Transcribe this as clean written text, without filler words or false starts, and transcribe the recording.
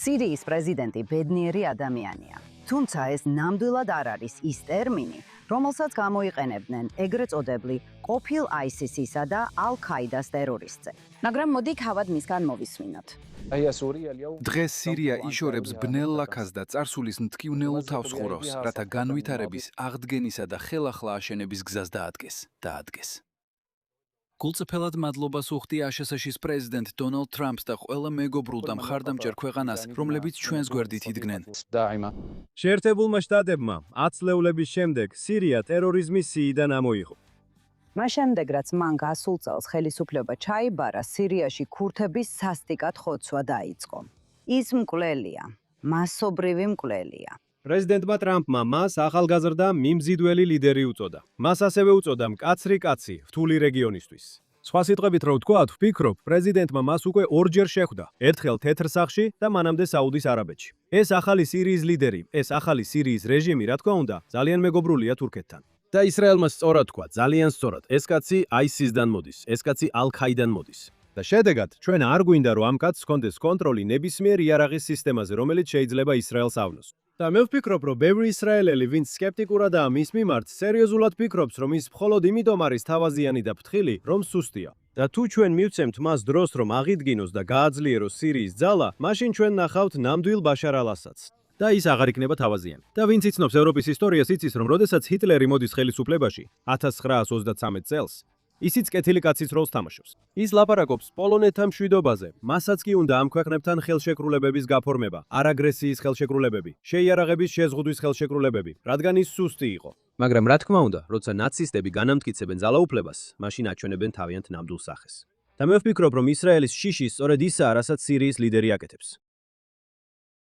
სირიის პრეზიდენტი ბედნიერი ადამიანია. თუმცა ეს ნამდვილად არ არის ის ტერმინი, რომელსაც გამოიყენებდნენ ეგრეთ წოდებული ყოფილ ISIS-ისა და ალ-ქაიდას ტერორისტზე. მაგრამ მოდი თავად მისგან მოვისმინოთ. დღეს სირია იშორებს ბნელ ლაქას და წარსულის მტკივნეულ თავს ხურავს, რათა განვითარების, აღდგენისა და ხელახლა აშენების გზას დაადგეს. გულწრფელად მადლობას უხდი აშშ-ის პრეზიდენტ დონალდ ტრამპს და ყველა მეგობრულ და მხარდამჭერ ქვეყანას, რომლებიც ჩვენს გვერდით იდგნენ. შეერთებულმა შტატებმა 10 წლეულების შემდეგ სირია ტერორიზმის სიიდან ამოიღო. მას შემდეგ, რაც მან გასულ წელს ხელისუფლება ჩაიბარა, სირიაში ქურთების სასტიკად ხოცვა დაიწყო. ის მკვლელია, მასობრივი მკვლელია. პრეზიდენტმა ტრამპმა მას ახალგაზრდა მიმზიდველი ლიდერი უწოდა. მას ასევე უწოდა მკაცრი კაცი რთული რეგიონისთვის. სხვა სიტყვებით რო ვთქვათ, ვფიქრობ, პრეზიდენტმა მას უკვე ორჯერ შეხვდა. ერთხელ თეთრ სახლში და მანამდე საუდის არაბეთში. ეს ახალი სირიის ლიდერი, ეს ახალი სირიის რეჟიმი, რა თქმა უნდა, ძალიან მეგობრულია თურქეთთან. და ისრაელმა სწორად თქვა, ძალიან სწორად, ეს კაცი ISIS-დან მოდის, ეს კაცი ალ-ქაიდან მოდის. და შედეგად, ჩვენ არ გვინდა რომ ამ კაცს ჰქონდეს კონტროლი ნებისმიერ იარაღის სისტემაზე, რომელიც შეიძლება ისრაელს ავნოს. და მე ვფიქრობ, რომ ბევრი ისრაელელი, ვინც სკეპტიკურადაა მის მიმართ, სერიოზულად ფიქრობს, რომ ის მხოლოდ იმიტომ არის თავაზიანი და ფრთხილი, რომ სუსტია. და თუ ჩვენ მივცემთ მას დროს, რომ აღიდგინოს და გააძლიეროს სირიის ძალა, მაშინ ჩვენ ნახავთ ნამდვილ ბაშარ ალ-ასადს. და ის აღარ იქნება თავაზიანი. და ვინც იცნობს ევროპის ისტორიას, იცის, რომ როდესაც ჰიტლერი მოდის ხელისუფლებაში 1933 წელს, ისიც კეთილი კაცის როლს თამაშობს. ის ლაპარაკობს პოლონეთთან მშვიდობაზე, მასაც კი უნდა ამ ქვეყნებთან ხელშეკრულებების გაფორმება, არ აგრესიის ხელშეკრულებები, შეიარაღების შეზღუდვის ხელშეკრულებები, რადგან ის სუსტი იყო. მაგრამ რა თქმა უნდა, როცა ნაცისტები განამტკიცებენ ძალაუფლებას, მაშინ აჩვენებენ თავიანთ ნამდვილ სახეს. და მე ვფიქრობ, რომ ისრაელის შიში სწორედ ისაა, რასაც სირიის ლიდერი აკეთებს.